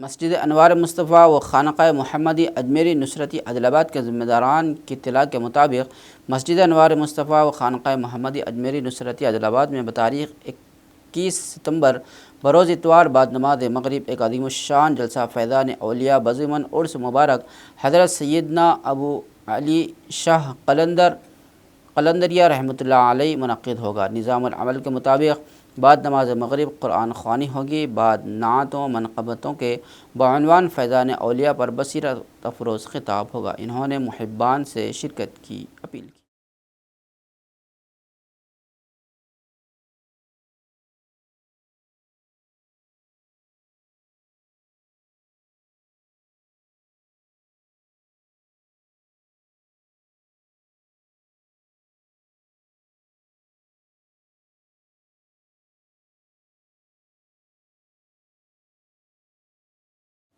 मस्जिद अनवार मुस्तफ़ा व खानक़ाह मोहम्मदी अजमेरी नुसरती आदिलाबाद के ज़िम्मेदारान की इत्तला के मुताबिक मस्जिद अनवार मुस्तफ़ा व खानक़ाह मोहम्मदी अजमेरी नुसरती आदिलाबाद में बतारीख़ 21 सितंबर बरोज़ इतवार बाद नमाज मगरिब एक अज़ीमुश्शान जलसा फ़ैज़ान औलिया बज़ीमन उर्स मुबारक हज़रत सैयदना अबू अली शाह कलंदरिया रहमतुल्लाह अलैह मुनक़्क़िद होगा। निज़ामुल अमल के मुताबिक बाद नमाज मगरिब कुरान ख़वानी होगी। बाद नातों मनक़बतों के बउनवान फ़ैज़ान औलिया पर बसीरत अफ़रोज़ ख़िताब होगा। इन्होंने मुहिब्बान से शिरकत की अपील की।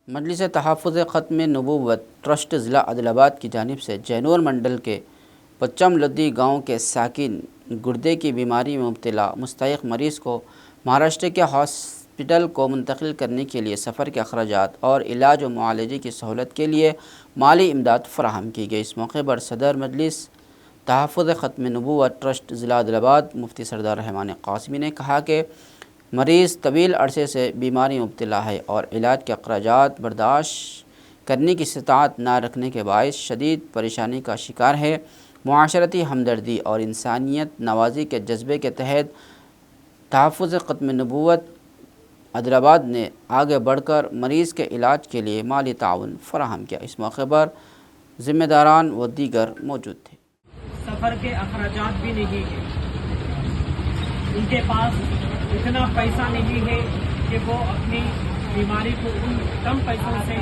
मजलिस तहफ़्फ़ुज़ ख़त्म नबूवत ट्रस्ट ज़िला आदिलाबाद की जानिब से जैनूर मंडल के पच्चम लद्दी गाँव के साकिन गुर्दे की बीमारी में मुब्तला मुस्तहिक़ मरीज़ को महाराष्ट्र के हॉस्पिटल को मुंतकिल करने के लिए सफ़र के अखराजात और इलाज व मुआलजे की सहूलत के लिए माली इमदाद फ़राहम की गई। इस मौके पर सदर मजलिस तहफ़्फ़ुज़ ख़त्म नबूवत ट्रस्ट ज़िला आदिलाबाद मुफ्ती सरदार रहमान क़ासिमी ने कहा कि मरीज़ तवील अरसे से बीमारी मुब्तला है और इलाज के अखराजात बर्दाश्त करने की इस्तात ना रखने के बायस शदीद परेशानी का शिकार है। मुआशरती हमदर्दी और इंसानियत नवाजी के जज्बे के तहत तहफ़्फ़ुज़ ख़त्म नबूवत आदिलाबाद ने आगे बढ़कर मरीज़ के इलाज के लिए माली ताउन फ़राहम किया। इस मौके पर ज़िम्मेदारान व दीगर मौजूद थे। सफ़र के अखराजात भी नहीं है, उनके पास इतना पैसा नहीं है कि वो अपनी बीमारी को उन कम पैसों से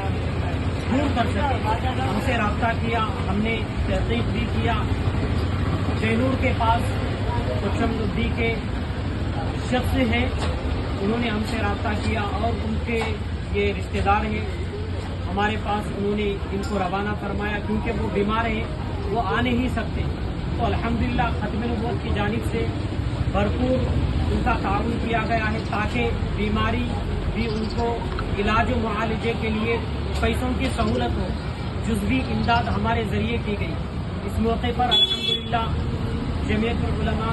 दूर कर सके। हमसे रब्ता किया, हमने तहकीक भी किया। जैनूर के पास कुशमुद्दी के शख्स हैं, उन्होंने हमसे रब्ता किया और उनके ये रिश्तेदार हैं हमारे पास, उन्होंने इनको रवाना फरमाया क्योंकि वो बीमार हैं, वो आ नहीं सकते। तो अल्हम्दुलिल्लाह खत्म नबूवत की जानिब से भरपूर उनका ताउन किया गया है ताकि बीमारी भी उनको इलाज व मुआलजे के लिए पैसों की सहूलत हो। जुज़वी इमदाद हमारे ज़रिए की गई। इस मौके पर अल्हम्दुलिल्लाह जमीयतुल उलमा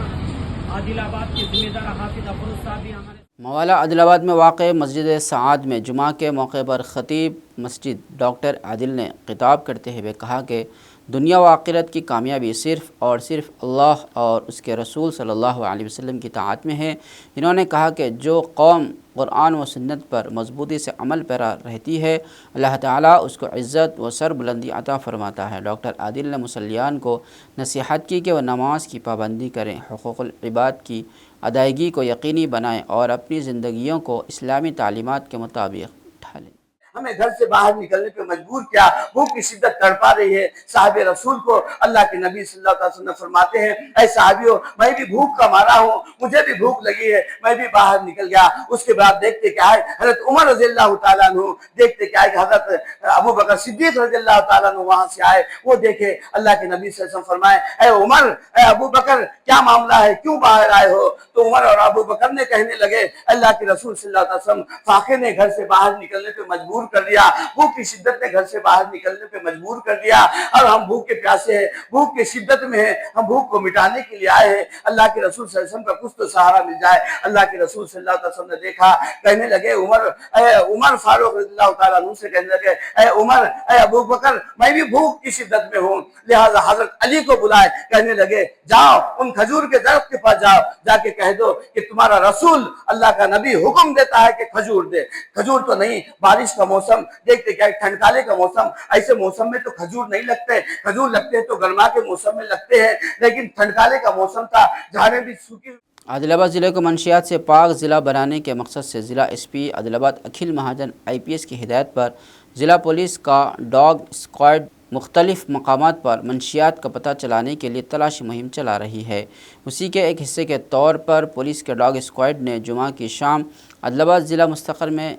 आदिलाबाद के ज़िम्मेदार हाफिज़ अफरोज़ साहब भी हमारे मवाला आदिलाबाद में वाक़ मस्जिद सआद में जुमा के मौके पर ख़तीब मस्जिद डॉक्टर आदिल ने खिताब करते हुए कहा कि दुनिया व आखिरत की कामयाबी सिर्फ़ और सिर्फ अल्लाह और उसके रसूल सल्लल्लाहु अलैहि वसल्लम की ताअत में है। इन्होंने कहा कि जो कौम कुरान व सुन्नत पर मजबूती से अमल पैरा रहती है, अल्लाह ताला उसको इज़्ज़त व सरबुलंदी अता फ़रमाता है। डॉक्टर आदिल ने मुसल्लियान को नसीहत की कि वह नमाज की पाबंदी करें, हुकूक़ुल इबाद की अदायगी को यकीनी बनाएं और अपनी ज़िंदगियों को इस्लामी तालीमात के मुताबिक ढालें। हमें घर से बाहर निकलने पे मजबूर किया, भूख की शिद्दत तड़पा रही है। साहबे रसूल को अल्लाह के नबी सल्लल्लाहु अलैहि वसल्लम फरमाते हैं, ऐ साहबियों, मैं भी भूख का मारा हूँ, मुझे भी भूख लगी है, मैं भी बाहर निकल गया। उसके बाद देखते क्या है, हजरत उमर रज़ियल्लाहु ताला अन्हु, देखते क्या है कि हजरत अबू बकर सिद्दीक रज़ियल्लाहु ताला अन्हु वहां से आए। वो देखे अल्लाह के नबी सल्लल्लाहु अलैहि वसल्लम फरमाए, ऐ उमर, ऐ अबू बकर, क्या मामला है, क्यों बाहर आए हो? तो उमर और अबू बकर ने कहने लगे, अल्लाह के रसूल सल्लल्लाहु अलैहि वसल्लम, फाके ने घर से बाहर निकलने पे मजबूर कर दिया, भूख की शिद्दत ने घर से बाहर निकलने पे मजबूर कर दिया और हम भूख के प्यासे हैं, भूख की शिद्दत में है, हम भूख को मिटाने के लिए आए हैं। अल्लाह के रसूल सल्लल्लाहु अलैहि वसल्लम का कुछ तो सहारा मिल जाए। अल्लाह के रसूल सल्लल्लाहु अलैहि वसल्लम ने देखा, कहने लगे उमर फारूक रज़ियल्लाहु ताला अन्हु से कहने लगे, ऐ उमर, ऐ अबू बकर, मैं भी भूख की शिद्दत में हूँ, लिहाजा हजरत अली को बुलाए। कहने लगे, जाओ उन खजूर के दरख्त के पास जाओ, जाके कह दो कि तुम्हारा रसूल अल्लाह का नबी हुक्म देता है कि खजूर दे। खजूर तो नहीं, बारिश का मौसम, देखते क्या ठंडकाले का मौसम, ऐसे मौसम में तो खजूर नहीं लगते, खजूर लगते हैं तो गर्मा के मौसम में लगते हैं, लेकिन ठंडकाले का मौसम था, झाड़ें भी सूखी। आदिलाबाद ज़िले को मंशियात से पाक ज़िला बनाने के मकसद से ज़िला एसपी आदिलाबाद अखिल महाजन IPS की हिदायत पर ज़िला पुलिस का डॉग स्क्वाड मुख्तलिफ मकामात पर मंशियात का पता चलाने के लिए तलाशी मुहिम चला रही है। उसी के एक हिस्से के तौर पर पुलिस के डॉग स्क्वाड ने जुमा की शाम आदिलाबाद ज़िला मुस्तक़र में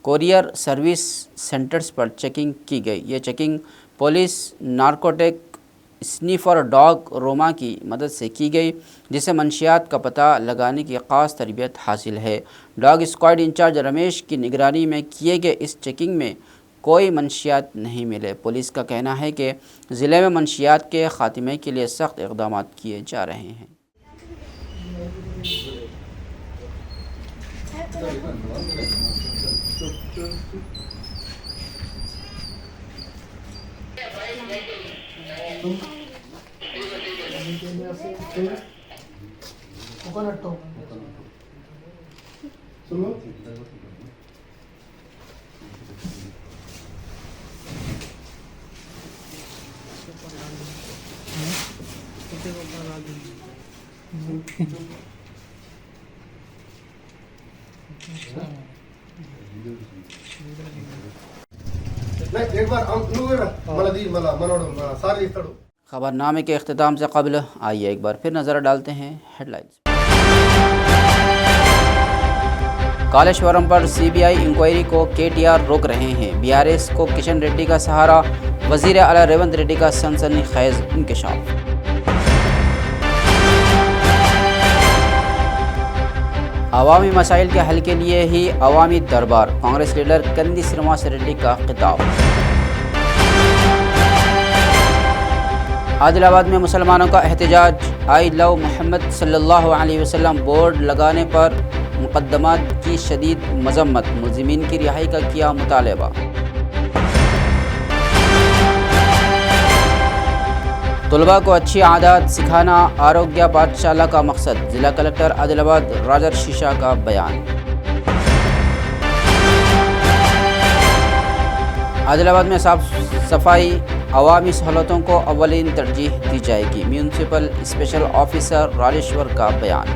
कोरियर सर्विस सेंटर्स पर चेकिंग की गई। ये checking police narcotic sniffer dog Roma की मदद से की गई, जिसे मंशियात का पता लगाने की ख़ास तरबियत हासिल है। डॉग स्क्वाड इंचार्ज रमेश की निगरानी में किए गए इस चेकिंग में कोई मंशियात नहीं मिले। पुलिस का कहना है कि ज़िले में मंशियात के ख़ात्मे के लिए सख्त इक़दाम किए जा रहे हैं। खबरनामे के अख्तिताम से कबल आइए एक बार फिर नज़र डालते हैं हेडलाइंस। कालेश्वरम पर CBI इंक्वायरी को KTR रोक रहे हैं। BRS को किशन रेड्डी का सहारा, वज़ीर आला रेवंत रेड्डी का सनसनीखेज़ इंकशाफ। अवामी मसाइल के हल के लिए ही अवामी दरबार, कांग्रेस लीडर कंदी श्रीनिवास रेड्डी का खिताब। आदिलाबाद में मुसलमानों का एहतजाज, आई लव मोहम्मद सल्लल्लाहु अलैहि वसल्लम बोर्ड लगाने पर मुकदमात की शदीद मजम्मत, मुलजिमीन की रिहाई का किया मुतालबा। तलबा को अच्छी आदत सिखाना आरोग्य पाठशाला का मकसद, जिला कलेक्टर आदिलाबाद राजर शीशा का बयान। आदिलाबाद में साफ सफाई अवामी सहूलतों को अव्वलीन तरजीह दी जाएगी, म्यूनसिपल स्पेशल ऑफिसर राजेश्वर का बयान।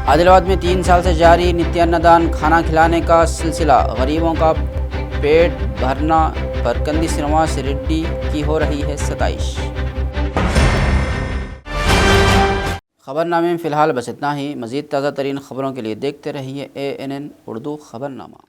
आदिलाबाद में 3 साल से जारी नित्यान्नदान खाना खिलाने का सिलसिला, गरीबों का पेट भरना पर कंदी श्रीनिवास रेड्डी की हो रही है सताइश। खबरनामे में फ़िलहाल बस इतना ही। मज़ीद ताज़ा तरीन खबरों के लिए देखते रहिए ANN उर्दू खबरनामा।